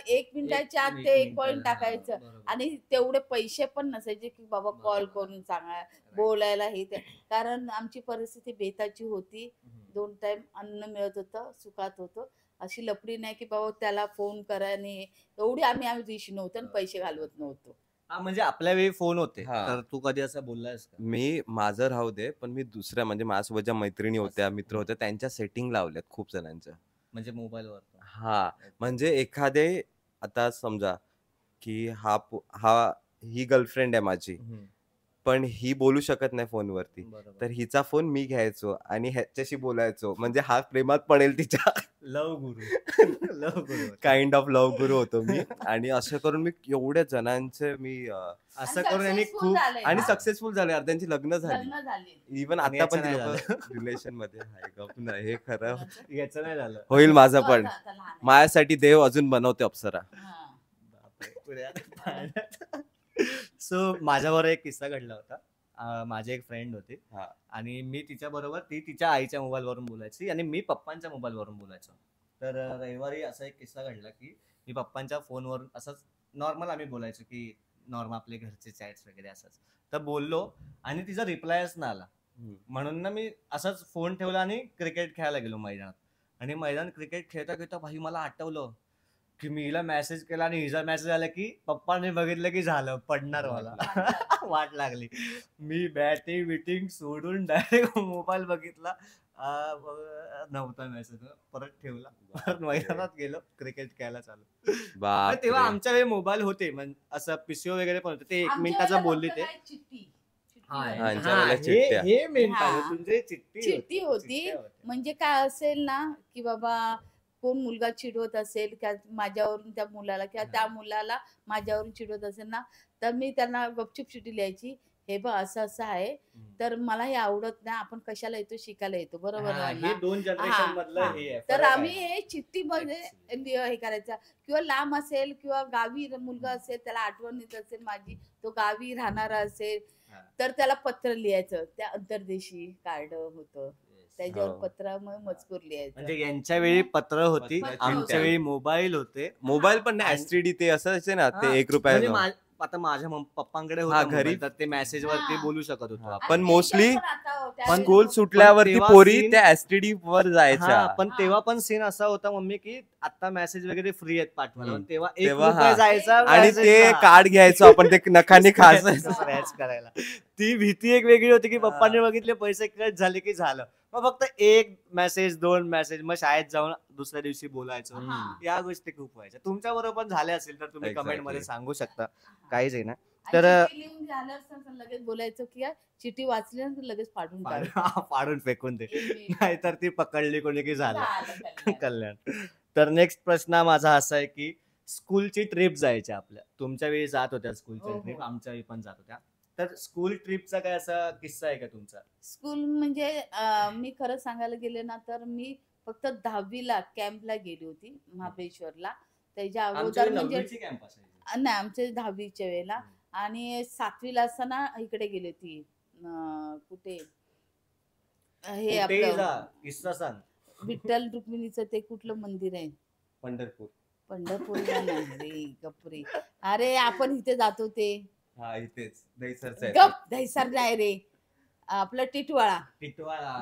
1 मिनिटाच्या आत एक ते 1 मिनिटाला, पॉइंट हा, टाकायचं. बरोबर. आणि तेवढे पैसे पण नसायचे की बाबा कॉल बरोबर. करून सांगा बोलायला हे ते. कारण आमची परिस्थिती बेताची होती. हम्म. 2 टाइम अन्न मिळत होतं, सुखात होतं. अशी लपडी नाही की बाबा त्याला फोन करा आणि एवढी आम्ही दिशी नव्हतो आणि पैसे घालवत नव्हतो. हा, म्हणजे आपल्या वेळी फोन होते, हा. तर तू कधी असं बोललास का? मी माझं राहू दे, पण मी दुसऱ्या म्हणजे माझ्यासोबत ज्या मैत्रिणी होत्या, मित्र होते, त्यांच्या सेटिंग लावल्यात खूप जणांच्या. म्हणजे मोबाईलवर? हा, म्हणजे एखादे, आता समजा की ही गर्लफ्रेंड आहे माझी, पण ही बोलू शकत नाही फोनवरती, बरोबर. तर हिचा फोन मी घ्यायचो आणि ह्याच्याशी बोलायचो, म्हणजे हा प्रेमात पडेल तिच्या. लव गुरु. लव गुरु. काइंड ऑफ लव्ह गुरु होतो मी. आणि असं करून मी एवढ्या जणांचे मी असं आणि करून यांनी successful खूप झालंय आणि ना. सक्सेसफुल झाले, अर्ध्यांची लग्न झाली. लग्न झाली. इव्हन आणि आता पण याचं नाही रिलेशन मध्ये आहे. गप नाही, हे खरं याचं नाही झालं. होईल माझं तो पण. आता लहान आहे. माझ्यासाठी देव अजून बनवते अप्सरा. हा. सो माझ्याबरोबर एक किस्सा घडला होता. माझी एक फ्रेंड होती हा. आणि मी तिच्या बरोबर, ती तिच्या आईच्या मोबाईल वरून बोलायची आणि मी पप्पांच्या मोबाईल वरून बोलायचो. तर रविवारी असा एक किस्सा घडला की मी पप्पांच्या फोनवरून असंच नॉर्मल आम्ही बोलायचो की नॉर्मल आपले घरचे चॅट्स वगैरे असंच, तर बोललो आणि तिचा रिप्लायच ना आला. म्हणून ना मी असंच फोन ठेवला आणि क्रिकेट खेळायला गेलो मैदानात. आणि मैदान क्रिकेट खेळता खेळता भाई मला आठवलं की मी हिला मेसेज केला आणि हिचा मेसेज आला की पप्पाने बघितलं की झालं, पडणार मला. वाट लागली. मी बॅटिंग बिटिंग सोडून डायरेक्ट मोबाईल बघितला, नव्हता मेसेज, परत ठेवला, परत मैदानात गेलो, क्रिकेट खेळायला चालू. बाप तेव्हा रे. आमच्या वेळी मोबाईल होते, म्हणजे असं पीसीओ वगैरे पण होते, ते 1 आमच्या मिनिटाचा वेळेला बोलली फक्त ते. काय चिठ्ठी. हा, चिठ्ठी यांच्या हा, वेळेला हे चिठ्ठ्या. हे मेन हा. पाहिजे तुमचे, चिठ्ठी होती. चिठ्ठ्या होत्या. म्हणजे काय असेल ना की बाबा कोण मुलगा चिडवत असेल किंवा माझ्यावरून त्या मुलाला किंवा त्या मुलाला माझ्यावरून चिडवत असेल ना, तर मी त्यांना गपचूप चिठ्ठी लिहायची, हे बघ असं असं आहे, तर मला हे आवडत नाही, आपण कशाला येतो, शिकायला येतो, बरोबर हा, आहे हे ना? 2 जनरेशन मधलं हा. हे आहे, तर फरक आम्ही आहे. हे चिठ्ठीमध्ये हे करायचं. किंवा लांब असेल किंवा गावी मुलगा असेल, त्याला आठवण येत असेल माझी, तो गावी राहणारा असेल, हा. तर त्याला पत्र लिहायचं. त्या अंतर्देशी कार्ड होतं, त्याच्यावर हो. पत्रामुळे मजकूर लिहायचं. म्हणजे यांच्या वेळी पत्र होती, पत्र आमच्या होते. वेळी मोबाईल होते. मोबाईल पण नाही, एसटीडी ते असायचे ना, ते हा, 1 म्हणजे रुपया. आता माझ्या पप्पांकडे हा, होता घरी. मोबाईल, तर ते मेसेज वरती हा. बोलू शकत होतो हा, आपण. पण आणि mostly त्याच्यावर पण आता त्यावेळेला स्कूल होतं. सुटल्यावरती तेव्हा पोरी scene- त्या एसटीडी वर जायच्या. हा, पण हा. तेव्हा पण सीन असा होता मम्मी की आता मेसेज वगैरे फ्री आहेत पाठवायला, हम्म. पण तेव्हा 1 तेव्हा रुपया हा. जायचा आणि message ते ला. कार्ड घ्यायचो आपण, ते नखाने खायचं. स्क्रॅच करायला. ती भीती एक वेगळी होती की पप्पांनी बघितले पैसे क्रॅच झाले की झालं, मग फक्त 1 मेसेज 2 मेसेज, मग शाळेत जाऊन दुसऱ्या दिवशी बोलायचो. हा. या गोष्टी खूप व्हायच्या. तुमच्या बरोबर पण झाल्या असेल तर तुम्ही Exactly. कमेंट मध्ये सांगू शकता, काहीच आहे ना. आणि तर चिठ्ठी लिहून झालं असतं तर लगेच बोलायचं की यार चिठ्ठी वाचली ना तर लगेच फाडून टाक. फाडून फेकून दे, हे नाहीतर ती पकडली कोणी की झालं झालं कल्याण. कल्याण. तर नेक्स्ट प्रश्न माझा असा आहे की स्कूलची ट्रिप जायच्या आपल्या, तुमच्या वेळी जात होत्या स्कूलच्या हो, हो. ट्रिप, आमच्या वेळी पण जात होत्या. तर स्कूल ट्रिपचा काय असा किस्सा आहे का तुमचा? स्कूल म्हणजे मी खरं सांगायला गेले ना तर मी फक्त 10वीला कॅम्पला गेली होती महाबळेश्वरला. त्याच्या आमच्या अगोदर वेळी म्हणजे 9वीची कॅम्प असायची. नाही आमच्या 10वीच्या वेळेला. हम्म. आणि 7वीला असताना इकडे गेली होती कुठे हे कुठेही आपलं जा, किस्सा सांग. विठ्ठल रुक्मिणीचं ते कुठलं मंदिर आहे, पंढरपूर. पंढरपूरला नाही रे गपरे, अरे आपण इथे जातो ते हा, इथेच दहीसरचं आहे. गप दहिसर नाही रे, आपलं टिटवाळा. टिटवाळा.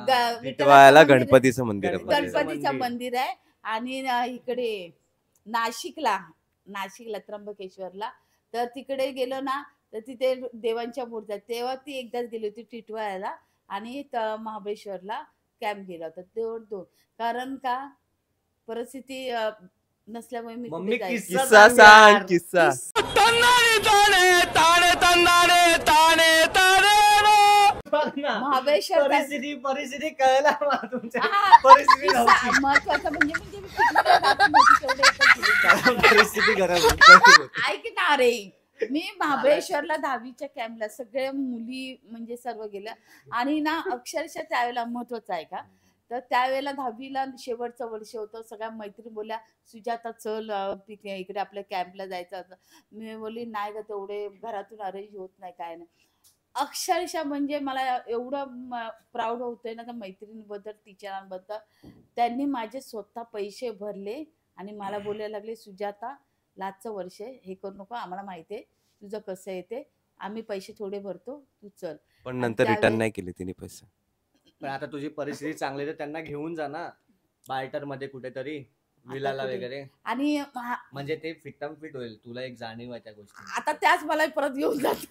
विठवायला मंदिर- गणपतीचं मंदिर आहे. गणपतीचं गणपतीचं मंदिर. मंदिर आहे. आणि इकडे नाशिकला त्र्यंबकेश्वरला, तर तिकडे गेलो ना तर तिथे देवांच्या मूर्त्या आहेत. तेव्हा ती एकदाच गेली होती टिटवाळ्याला आणि महाबळेश्वरला कॅम्प गेला होता. तेवढं 2, कारण का परिस्थिती नसल्यामुळे मी मम्मी कुठे जायची. किस्सा सांग, किस्सा. ना महाबळेश्वर परिस्थिती कळला मला तुमच्या हा, परिस्थिती किस्सा नव्हती. महत्वाचा म्हणजे मी तिकडे जात नव्हती, तेवढे एकच दिवस. परिस्थिती गरज होती. ऐक ना रे, मी महाबळेश्वरला 10वीच्या कॅम्पला सगळ्या मुली म्हणजे सर्व गेल्या आणि ना अक्षरशः त्यावेळेला महत्वाचं आहे का, तर त्यावेळेला 10वीला शेवटचं वर्ष होतं. सगळ्या मैत्रिणी बोलल्या सुजाता चल इकडे आपल्या कॅम्पला जायचं होतं. मी बोलली नाही ग, तेवढे घरातून अरेंज होत नाही, काय नाही. अक्षरशः म्हणजे मला एवढं प्राऊड होतंय ना त्या मैत्रिणीबद्दल, टीचरांबद्दल. त्यांनी माझे स्वतः पैसे भरले आणि मला बोलायला लागले सुजाता लास्टचं वर्ष आहे, हे करू नको, आम्हाला माहिती आहे तुझं कसं येते, आम्ही पैसे थोडे भरतो, तू चल. पण आणि नंतर रिटर्न त्यावेळेस नाही केले तिने पैसे. पण आता तुझी परिस्थिती चांगली आहे तर त्यांना घेऊन जा ना बाल्टर मध्ये कुठेतरी विलाला कुठे? वगैरे, आणि म्हणजे ते फिटम फिट होईल, तुला एक जाणीव आहे त्या गोष्टी. आता त्याच मला परत घेऊन जात.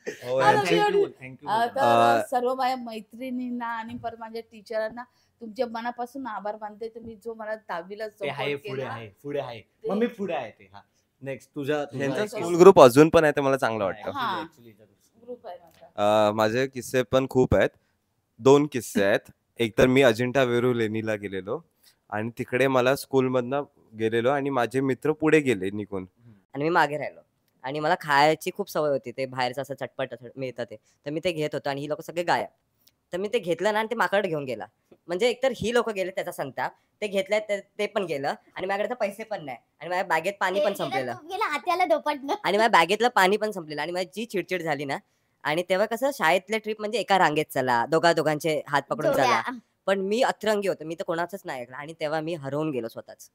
हो, आता यांची- मी- थँक्यू तर सर्व माझ्या मैत्रिणींना आणि परत माझ्या टीचरांना तुमच्या मनापासून आभार मानते. तुम्ही जो मला 10वीला ते आहे, सपोर्ट पुढे केला. आहे, पुढे आहे, ते- मग मी पुढे आहे ते. हा नेक्स्ट तुझा यांचा एक- स्कूल ग्रुप अजून पण आहे, ते मला चांगलं वाटतं. हा. ग्रुप आहे माझा. माझे किस्से पण खूप आहेत. 2 किस्से आहेत. एक तर मी अजिंठा वेरूळ लेणीला गेलेलो आणि तिकडे मला स्कूलमधनं गेलेलो आणि माझे मित्र पुढे गेले निघून. आणि मी मागे राहिलो आणि मला खायची खूप सवय होती, ते बाहेरचं असं चटपट मिळतं ते, तर मी ते घेत होतो आणि ही लोक सगळे गायब. तर मी ते घेतलं ना आणि ते माकड घेऊन गेला. म्हणजे एकतर ही लोक गेले त्याचा संताप, ते घेतलंय ते पण गेलं आणि माझ्याकडे तर पैसे पण नाही आणि माझ्या बॅगेत पाणी पण संपलेलं गेला हात्याला धोपटलं. आणि माझ्या बॅगेतलं पाणी पण संपलेलं आणि माझी जी चिडचिड झाली ना. आणि तेव्हा कसं शाळेतले ट्रिप म्हणजे एका रांगेत चला, दोघांचे हात पकडून चला, जोड्या. पण मी अतरंगी होतो, मी तर कोणाचंच नाही ऐकलं आणि तेव्हा मी हरवून गेलो स्वतःच.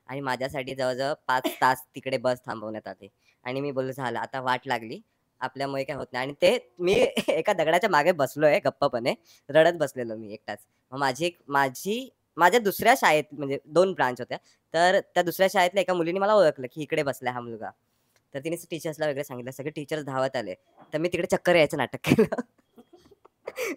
आणि माझ्यासाठी जवळजवळ 5 तास तिकडे बस थांबवण्यात आली आणि मी बोललो झालं आता वाट लागली, आपल्यामुळे काय होत नाही. आणि ते मी एका दगडाच्या मागे बसलोय गप्पपणे, रडत बसलेलो मी एकटाच. मग माझ्या दुसऱ्या शाळेत म्हणजे 2 ब्रांच होत्या, तर त्या दुसऱ्या शाळेतल्या एका मुलीने मला ओळखलं की इकडे बसलाय हा मुलगा. तर तिने टीचर्सला वगैरे सांगितलं, सगळे टीचर्स धावत आले. तर मी तिकडे चक्कर यायचं नाटक केलं.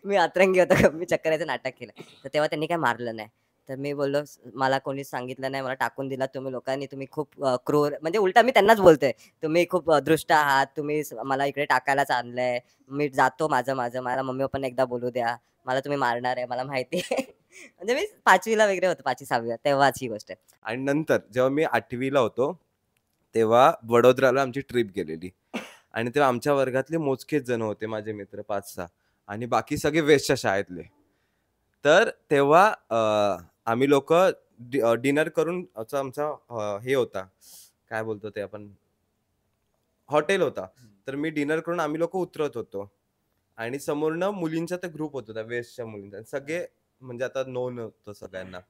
मी अतरंगी होतो का, मी चक्कर यायचं नाटक केलं. तर तेव्हा त्यांनी काय मारलं नाही. तर मी बोललो मला कोणीच सांगितलं नाही, मला टाकून दिला तुम्ही लोकांनी, तुम्ही खूप क्रूर, म्हणजे उलटा मी त्यांनाच बोलतोय, तुम्ही खूप दृष्ट आहात, तुम्ही मला इकडे टाकायलाच आणलंय, मी जातो माझं मला मम्मी पप्पांना एकदा बोलू द्या, मला तुम्ही मारणार आहे मला माहिती आहे. म्हणजे मी 5वीला वगैरे होतो, 5वी-6वी तेव्हाच ही गोष्ट आहे. आणि नंतर जेव्हा मी 8वीला होतो तेव्हा वडोदराला आमची ट्रिप गेलेली आणि तेव्हा आमच्या वर्गातले मोजकेच जण होते, माझे मित्र 5-6 आणि बाकी सगळे वेस्टच्या शाळेतले. तर तेव्हा आम्ही लोक डिनर करून आमचा हे होता, काय बोलतो ते आपण, हॉटेल होता. तर मी डिनर करून आम्ही लोक उतरत होतो आणि समोरनं मुलींचा ते ग्रुप होता, त्या वेस्टच्या मुलींचा, सगळे म्हणजे आता नोन होतं सगळ्यांना.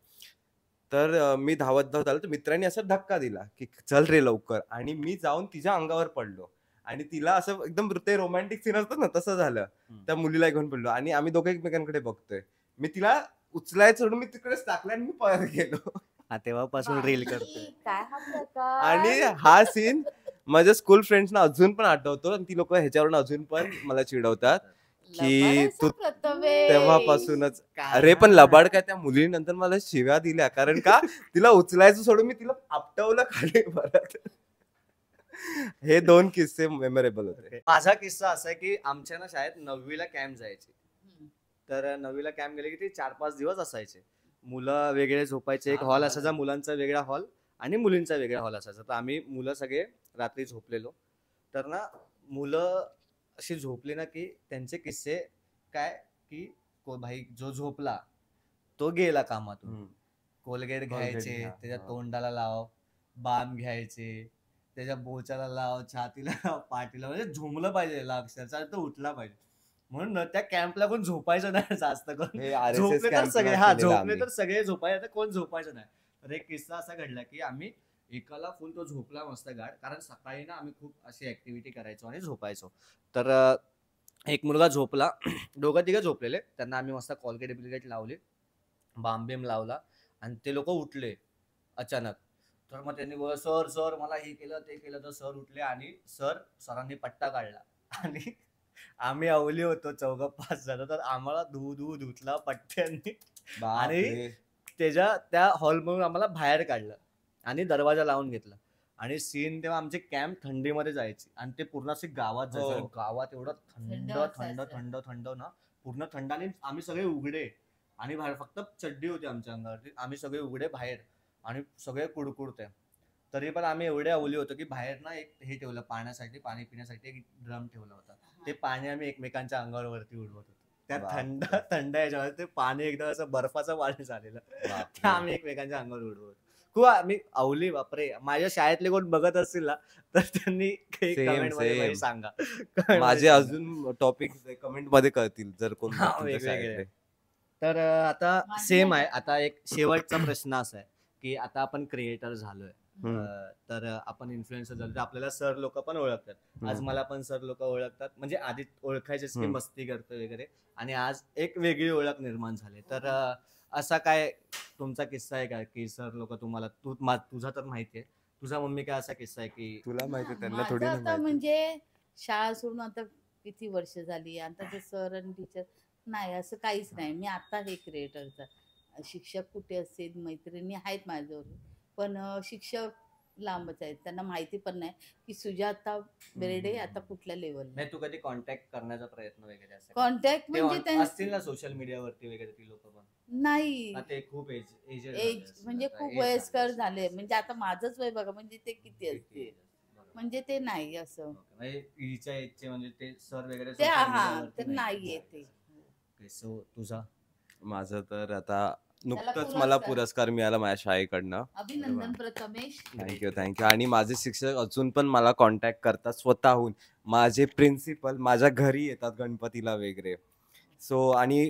तर मी धावत आलो, तर मित्रांनी असा धक्का दिला की चल रे लवकर, आणि मी जाऊन तिच्या अंगावर पडलो आणि तिला असं एकदम ते रोमॅन्टिक सीन असतं ना तसं झालं. त्या मुलीला घेऊन पडलो आणि आम्ही दोघे एकमेकांकडे बघतोय. मी तिला उचलायचं सोडून मी तिकडेच टाकलं आणि मी पळत गेलो. तेव्हापासून रील करतोय. काय हा प्रकार? आणि हा सीन माझ्या स्कूल फ्रेंड्सना अजून पण आठवतो आणि ती लोक ह्याच्यावरून अजून पण मला चिडवतात की लबाडाचा तू प्रथमेश. तेव्हापासूनच. काय अरे पण हा. लबाड काय, त्या मुलीने नंतर मला शिव्या दिल्या, कारण का तिला उचलायचं सोडून मी तिला आपटवलं खाली परत. हे 2 किस्से मेमोरेबल होते. माझा किस्सा असा आहे की आमच्या ना शाळेत 9वीला कॅम्प जायचे. तर 9वीला कॅम्प गेले की ते 4-5 दिवस असायचे. मुलं वेगळे झोपायचे, एक हॉल असायचा, मुलांचा वेगळा हॉल आणि मुलींचा वेगळा हॉल असायचा. तर आम्ही मुलं सगळे रात्री झोपलेलो. तर ना मुलं अशी झोपली ना की त्यांचे किस्से काय की भाई जो झोपला तो गेला कामातून, कोलगेट घ्यायचे, घ्या, त्याच्या हा. तोंडाला लाव, बाम घ्यायचे, त्याच्या बोचाला लाव, छातीला लाव, पाठीला, म्हणजे झुमलं पाहिजे अक्षरशः, तो उठला पाहिजे. म्हणून ना त्या कॅम्पला कोण झोपायचं नाही जास्त करून. हे RSS झोपले तर camp सगळे, ला हा केलेलं झोपले आम्ही. तर सगळे झोपायचे, तर कोण झोपायचं नाही. तर एक किस्सा असा घडला की आम्ही एकाला फुल तो झोपला मस्त गाड, कारण सकाळी ना आम्ही खूप अशी ऍक्टिव्हिटी करायचो आणि झोपायचो. तर एक मुलगा झोपला, 2-3 झोपलेले, त्यांना आम्ही मस्त कॉलगेट बिलगेट लावले, बामबेम लावला आणि ते लोक उठले अचानक. तर मग त्यांनी बोल सर मला हे केलं ते केलं. तर सर उठले आणि सरांनी पट्टा काढला आणि आम्ही अवली होतो 4-5 जण, तर आम्हाला धुतला पट्ट्यांनी आणि त्या हॉलमधून आम्हाला बाहेर काढलं आणि दरवाजा लावून घेतला. आणि सीन तेव्हा आमचे कॅम्प थंडीमध्ये जायचे आणि ते पूर्ण असे गावात जायचे. हो. आणि गावात एवढं थंड थंड असायचं. थंड थंड थंड ना, पूर्ण थंड आणि आम्ही सगळे उघडे आणि बाहेर फक्त चड्डी होती आमच्या अंगावरती, आम्ही सगळे उघडे बाहेर आणि सगळे कुडकुडते. तरी पण आम्ही एवढे अवली होतो की बाहेर ना एक हे ठेवलं पाण्यासाठी, पाणी पिण्यासाठी एक ड्रम ठेवला होता. ते पाणी आम्ही एकमेकांच्या अंगावरती उडवत होतो. त्या थंड थंड याच्यावर ते पाणी एकदम असं बर्फाचं पाणी झालेलं, ते आम्ही एकमेकांच्या अंगावर उडवत. खूप आम्ही अवली, बापरे. माझ्या शाळेतले कोण बघत असतील ना तर त्यांनी काही Same, कमेंट मध्ये same. सांगा. Comment मध्ये माझे सांगा. अजून टॉपिक कमेंट मध्ये कळतील जर कोण हा, तुमच्या वेगवेगळे. शाळेतले. तर आता माझं सेम नाही. आहे. आता एक शेवटचा प्रश्न असा आहे की आता आपण क्रिएटर झालोय, हम्म. तर आपण इन्फ्लुएन्सर झालो, तर आपल्याला सर लोक पण ओळखतात. आज मला पण सर लोक ओळखतात, म्हणजे आधी ओळखायचेच की हम्म. मस्ती करतो वगैरे, आणि आज एक वेगळी ओळख निर्माण झाली. तर असा काय तुमचा किस्सा आहे का की सर लोक तुम्हाला, तुझा तर माहिती आहे, तुझा मम्मी काय असा किस्सा आहे की तुला माहिती आहे, त्यांना माझं थोडी ना आता माहिती. म्हणजे शाळा सोडून आता किती वर्ष झाली, आता ते सर आणि टीचर नाही असं काहीच नाही. मी आता हे क्रिएटरचा शिक्षक कुठे असेल, मैत्रिणी आहेत माझ्याजवळ, पण शिक्षक लांबच आहेत, त्यांना माहिती पण नाही की सुजाता बेर्डे आता कुठल्या लेवलला. नाही, तू कधी कॉन्टॅक्ट करण्याचा प्रयत्न वगैरे असं कॉन्टॅक्ट ते म्हणजे असतील ना सोशल मीडियावरती वगैरे ती लोक पण? नाही, ना, ते खूप एज एज म्हणजे खूप वयस्कर झाले, म्हणजे आता माझंच वय बघा, म्हणजे ते किती असते, म्हणजे ते नाही असं, हिच्या एजचे म्हणजे ते सर वगैरे ते social हा media वरती तर नाहीये ते. Okay, so तुझा माझं तर आता नुकतंच पुरस्कार. मला पुरस्कार मिळाला माझ्या शाळेकडनं. अभिनंदन प्रथमेश. थँक्यू. आणि माझे शिक्षक अजून पण मला कॉन्टॅक्ट करतात स्वतःहून. माझे प्रिन्सिपल माझ्या घरी येतात गणपतीला वगैरे. सो आणि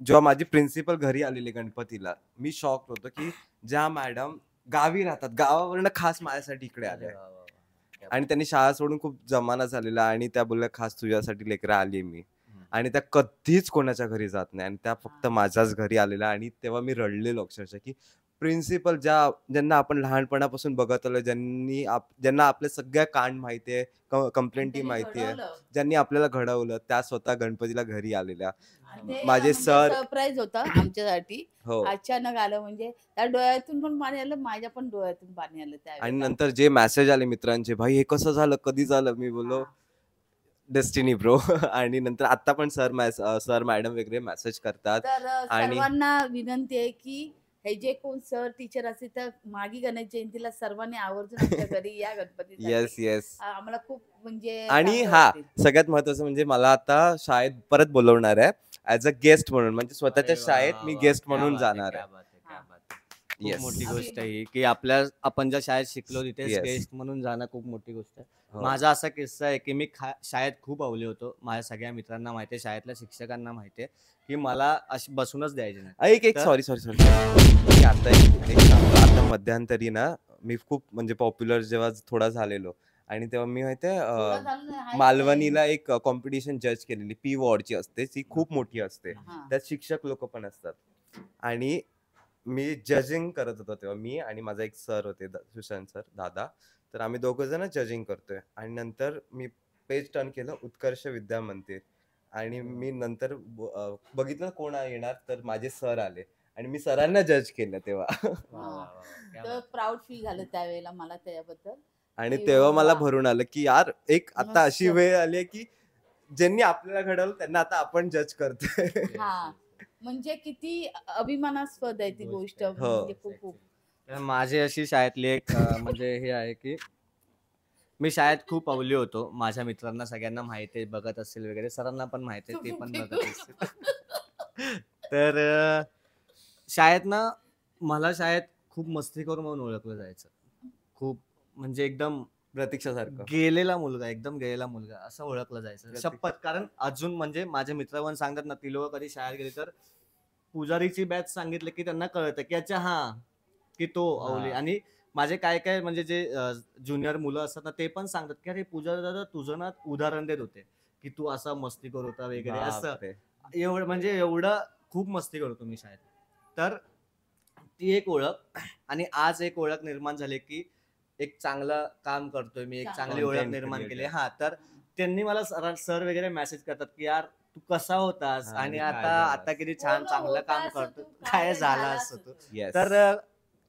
जेव्हा माझी प्रिन्सिपल घरी आलेली गणपतीला, मी शॉक होतो की ज्या मॅडम गावी राहतात, गावावरनं खास माझ्यासाठी इकडे आल्या. आणि त्यांनी शाळा सोडून खूप जमाना झालेला आणि त्या बोलल्या खास तुझ्यासाठी लेकरं आली मी. आणि त्या कधीच कोणाच्या घरी जात नाही आणि त्या फक्त माझ्याच घरी आलेल्या. आणि तेव्हा मी रडलेलो अक्षरशः की प्रिन्सिपल ज्यांना आपण लहानपणापासून बघत आलो, ज्यांना आपल्या सगळ्या कांड माहिती आहे, कंप्लेंटी माहिती आहे, ज्यांनी आपल्याला घडवलं, त्या स्वतः गणपतीला घरी आलेल्या. माझे सर सरप्राईज होता आमच्यासाठी. हो. अचानक आलं, म्हणजे त्या डोळ्यातून पण पाणी आलं, माझ्या पण डोळ्यातून पाणी आलं आणि त्यावेळेला. नंतर जे मेसेज आले मित्रांचे, भाई हे कसं झालं, कधी झालं, मी बोललो डेस्टिनी ब्रो. आणि नंतर आता पण सर मॅडम वगैरे मेसेज करतात. तर आणि- सर्वांना विनंती आहे की हे जे कोण सर टीचर असतील तर मागी गणेश जयंतीला सर्वांनी आवर्जून आमच्या घरी या गणपतीसाठी. येस. आम्हाला खूप म्हणजे आणि चांगलं हा वाटेल. सगळ्यात महत्वाचं म्हणजे मला आता शाळेत परत बोलवणार आहे ऍज अ गेस्ट म्हणून, म्हणजे स्वतःच्या अरे वा, शाळेत मी वा, गेस्ट क्या म्हणून बात आहे, जाणार क्या आहे. बात आहे, क्या बात आहे. खूप Yes. मोठी अभि- गोष्ट आहे ही, की आपण ज्या शाळेत शिकलो तिथेच Yes. गेस्ट म्हणून जाणं खूप मोठी गोष्ट आहे. हो. माझा असा किस्सा आहे की मी शाळेत खूप अवले होतो. माझ्या सगळ्या मित्रांना माहिती आहे, शाळेतल्या शिक्षकांना माहिती आहे की मला अशी बसूनच द्यायचे नाही. एक तर- सॉरी मी आता एक सांगतो. आता मध्यंतरी ना मी खूप म्हणजे पॉप्युलर जेव्हा थोडा झालेलो, आणि तेव्हा मी माहितीये थोडं झालं नाही, आहे मालवणीला एक कॉम्पिटिशन जज केलेली, पी वॉर्डची असते, ती खूप मोठी असते, हा. त्यात शिक्षक लोक पण असतात. आणि मी जजिंग करत होतो तेव्हा, मी आणि माझा एक सर होते सुशांत सर दादा, तर आम्ही दोघं जण जजिंग करतोय. आणि नंतर मी पेज टर्न केलं उत्कर्ष विद्या मंदिर, आणि मी नंतर बघितलं कोण येणार, तर माझे सर आले आणि मी सरांना जज केलं तेव्हा. वा, वा, वा, क्या तर बात. प्राऊड फील झालं त्यावेळेला मला त्याबद्दल. आणि की तेव्हा मला वा. भरून आलं की यार एक आता अशी मस्त. वेळ आली की ज्यांनी आपल्याला घडवलं त्यांना आता आपण जज करतोय. हा, म्हणजे किती अभिमानास्पद आहे ती गोष्ट, हो. म्हणजे खूप तर माझी अशी शाळेतली एक म्हणजे हे आहे की मी शाळेत खूप अवली होतो. माझ्या मित्रांना सगळ्यांना माहिती आहे, बघत असतील वगैरे, सरांना पण माहिती आहे, ते पण बघत असतील. तर शाळेत ना मला शाळेत खूप मस्तीखोर म्हणून ओळखलं जायचं. खूप म्हणजे एकदम प्रतीक्षासारखं. एकदम गेलेला मुलगा असं ओळखलं जायचं, शपथ. कारण अजून म्हणजे माझे मित्र पण सांगतात ना, ती लोक कधी शाळेत गेली तर पुजारीची बॅच सांगितलं की त्यांना कळतं की अच्छा हा की तो अवली. आणि माझे काय म्हणजे जे ज्युनियर मुलं असतात ना, ते पण सांगतात की अरे पुजारी दादा तुझं ना उदाहरण देत होते की तू असा मस्ती करत होता वगैरे, असं बापरे. एवढं म्हणजे एवढं खूप मस्ती करतो मी शाळेत. तर ती एक ओळख, आणि आज एक ओळख निर्माण झाली की एक चांगलं काम करतोय मी, एक चांगली ओळख Content निर्माण creator. केली. हा, तर त्यांनी मला सर वगैरे मेसेज करतात की यार तू कसा होतास हा, आणि काय आता झालास? किती छान चांगलं काम होतास करतो, तू, काय झाला झालं असं असं तू. Yes. तर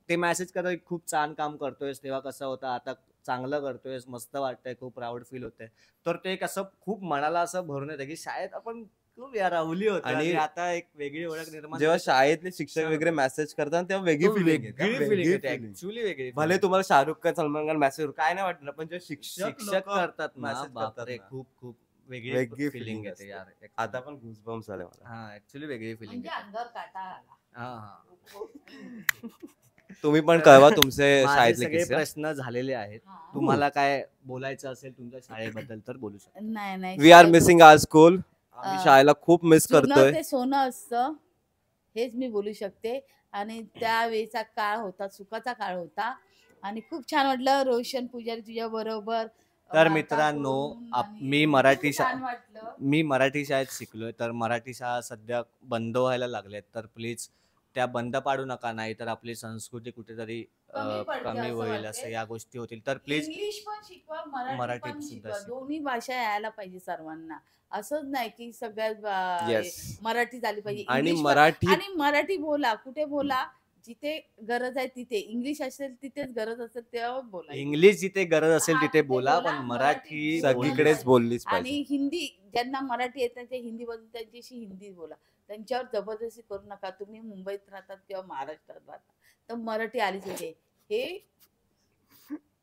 ते मेसेज करतात खूप छान काम करतोयस, तेव्हा कसं होतं, आता चांगलं करतोयस, मस्त वाटतंय, खूप प्राऊड फील होतंय. तर ते एक असं खूप मनाला असं भरून येतं की शाळेत आपण खूप यार राहुली होता आणि आणि आता एक वेगळी ओळख निर्माण जेव्हा झाली. शाळेतले शिक्षक वगैरे मेसेज करतात तेव्हा वेगळी तो फिलिंग वेगळी feeling येते, actually वेगळी भले feeling. तुम्हाला शाहरुख खान सलमान खान मेसेज काय नाही वाटलं पण जे शिक्षक शिक्षक लोकं करतात ना message बापरे करतात ना, खूप खूप वेगळी वेगळी feeling फिलिंग असते. येते यार. आता पण गुजबम्स आले मला. हा ऍक्च्युली वेगळी फिलिंग म्हणजे अंगावर काटा आला. हा हा तुम्ही पण कळवा तुमचे माझे शाळेतले सगळे किस्से. प्रश्न झालेले आहेत. हा. तुम्हाला काय बोलायचं असेल तुमच्या शाळेबद्दल तर बोलू शकता. नाही नाही वी आर शाळेत मिसिंग आवर स्कूल. आम्ही अं, शाळेला खूप मिस जुनं करतोय. ते सोनं असतं हेच मी बोलू शकते. आणि त्यावेळेचा काळ होता, सुखाचा काळ होता आणि खूप छान वाटलं रोशन पुजारी तुझ्या बरोबर तर मित्रांनो, मी मराठी छान वाटलं. मी मराठी शाळेत शिकलोय, तर मराठी शाळा सध्या बंद व्हायला लागल्यात, तर प्लीज त्या बंद पाडू नका, नाही तर आपली संस्कृती कुठेतरी कमी पडते कमी असं होईल वाटते. असं या गोष्टी होतील. तर प्लीज इंग्लिश पण शिकवा, मराठी मराठीत पण सुद्धा शिकवा. शिकवा. दोन्ही भाषा यायला पाहिजे सर्वांना. असंच नाही की सगळ्यात Yes. मराठी झाली पाहिजे. आणि इंग्लिश पण- मराठी आणि मराठी बोला, कुठे बोला, जिथे गरज आहे तिथे. इंग्लिश असेल तिथेच गरज असेल तेव्हा बोला. इंग्लिश जिथे गरज असेल हा, तिथे तिथे बोला, बोला, पण मराठी मराठी सगळीकडेच बोला. बोललीच आणि पाहिजे. हिंदी ज्यांना मराठी येत नाही ते हिंदी बोलून त्यांच्याशी हिंदी बोला. त्यांच्यावर जबरदस्ती करू नका. तुम्ही मुंबईत राहतात किंवा महाराष्ट्रात राहतात तर मराठी आलीच पाहिजे. हे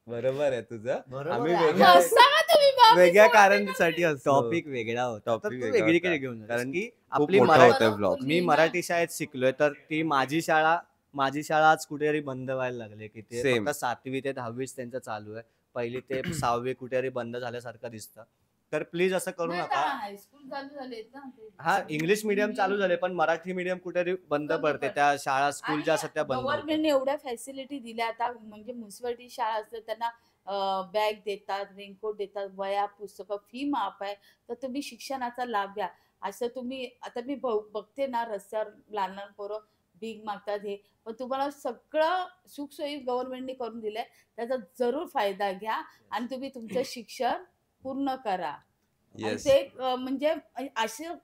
बरोबर आहे तुझं. बरोबर आम्ही आहे. वेगळ्या- हसा का तुम्ही बाबा? वेगळ्या मी बोलते कारणासाठी ना. असतो. टॉपिक वेगळा होता, Topic तर तू वेगळा वेगळीकडे होता. घेऊन जा. कारण की खूप आपली मोठा मराठी होता ब्लॉग. मी मराठी शाळेत शिकलोय, तर ती माझी शाळा आज कुठेतरी बंद व्हायला लागली, की ते Same. फक्त 7वी ते 10वी त्यांचं चालू आहे. पहिली ते 6वी कुठेतरी बंद झाल्यासारखं दिसतं. तर प्लीज असं करू नाही, नका. आता हायस्कूल चालू झालेत ना ते. हा इंग्लिश मीडियम चालू झाले, पण मराठी मीडियम कुठेतरी बंद बंद पडते. पडते. त्या शाळा स्कूल ज्या असतात त्या बंद होतात. गव्हर्नमेंटने एवढ्या फॅसिलिटी दिल्या आता. म्हणजे म्युन्सिपालिटी शाळा असते त्यांना बॅग देतात, रेनकोट देतात, वया पुस्तकं, फी माफ आहे. तर तुम्ही शिक्षणाचा लाभ घ्या. असं तुम्ही आता मी बघते ना रस्त्यावर लहान लहान पोरं भीक मागतात हे, पण तुम्हाला सगळं सुखसोयी गव्हर्नमेंटने करून दिलंय. त्याचा जरूर फायदा घ्या आणि तुम्ही तुमचं शिक्षण पूर्ण करा. आणि Yes. ते म्हणजे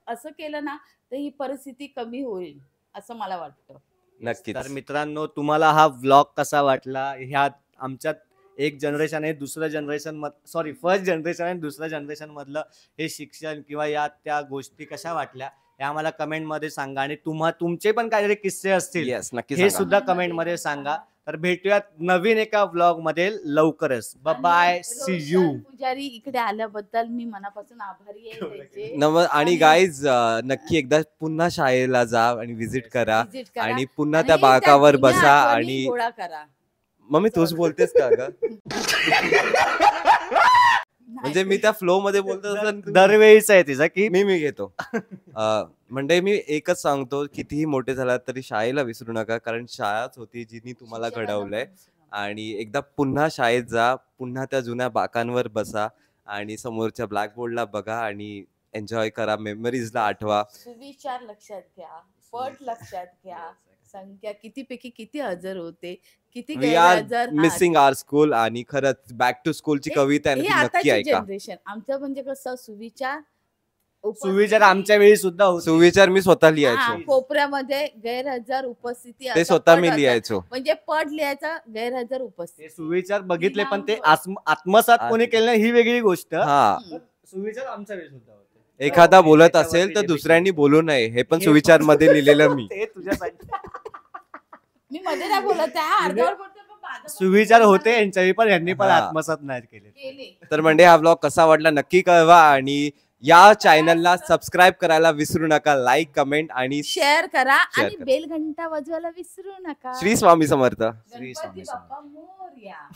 असं केलं ना तर ही परिस्थिती कमी होईल असं मला वाटतं. नक्कीच. तर मित्रांनो, तुम्हाला हा व्लॉग कसा वाटला? ह्यात आमच्यात एक जनरेशन आहे, दुसरं जनरेशन फर्स्ट जनरेशन आणि दुसऱ्या जनरेशन मधलं हे शिक्षण किंवा या त्या गोष्टी कशा वाटल्या हे आम्हाला कमेंट मध्ये सांगा. आणि तुमचे पण काहीतरी किस्से असतील येस नक्की हे सांगा. सुद्धा कमेंट मध्ये सांगा. तर भेटूयात नवीन एका व्लॉग मध्ये लवकरच. Bye, C you. रोशन पुजारी इकडे आल्याबद्दल मी मनापासून आभारी आहे त्याचे. आणि आणि- गाईज नक्की एकदा पुन्हा शाळेला जा आणि विजिट करा Visit करा. आणि पुन्हा आणि त्या बाकावर जुन्या बसा आठवणी आणि गोळा करा. मम्मी तूच बोलतेस का ग? म्हणजे मी त्या फ्लो मध्ये बोलतो तसं तुम्ही- दरवेळीच आहे तिचा की मी घेतो. म्हणजे मी एकच सांगतो, कितीही मोठे झालात तरी शाळेला विसरू नका, कारण शाळाच होती जिनी तुम्हाला शिक्षकांना घडवलंय. पण विसरू नका. आणि एकदा पुन्हा शाळेत जा, पुन्हा त्या जुन्या बाकांवर बसा आणि समोरच्या ब्लॅकबोर्डला बघा आणि एन्जॉय करा, मेमरीजला आठवा. सुविचार लक्षात घ्या, पट लक्षात घ्या, संख्या कितीपैकी किती हजर होते, किती वी आर गैरहजर. हा, मिसिंग आवर स्कूल. आणि खरंच बॅक टू स्कूलची कविता आहे हे ना, ती नक्की आताची ऐका. जनरेशन. आमचं म्हणजे कसं सुविचार सुविचार आमच्या वेळी सुद्धा होते. सुविचार मी स्वतः हा, लिहायचो, कोपऱ्यामध्ये गैरहजर उपस्थिती ते असं स्वतः पट मी असं. लिहायचो. म्हणजे पट लिहायचा, गैरहजर उपस्थिती. ते सुविचार बघितले, पण ते लिहिलं आत्मसात कोणी केलं नाही ही वेगळी गोष्ट. हा, हम्म. सुविचार आमच्या वेळी सुद्धा होते. एखादा बोलत त्याच्यावरती असेल तर जे दुसऱ्यांनी बोलू नये, हे पण हे सुविचार मध्ये लिहिलेलं मी. ते तुझ्यासाठी मी मध्ये नाही बोलत आहे, अर्ध्यावर बोलते, पण माझं पण सुविचार बोलणं होते यांच्याही, पण यांनी पण हा. आत्मसात नाही केले. केले. तर म्हणजे हा ब्लॉग कसा वाटला नक्की कळवा आणि या चॅनलला सबस्क्राईब करायला विसरू नका. लाईक, कमेंट आणि शेअर करा Share आणि करा. बेल घंटा वाजवायला विसरू नका. श्री स्वामी समर्थ. श्री स्वामी गणपती बाप्पा मोरया.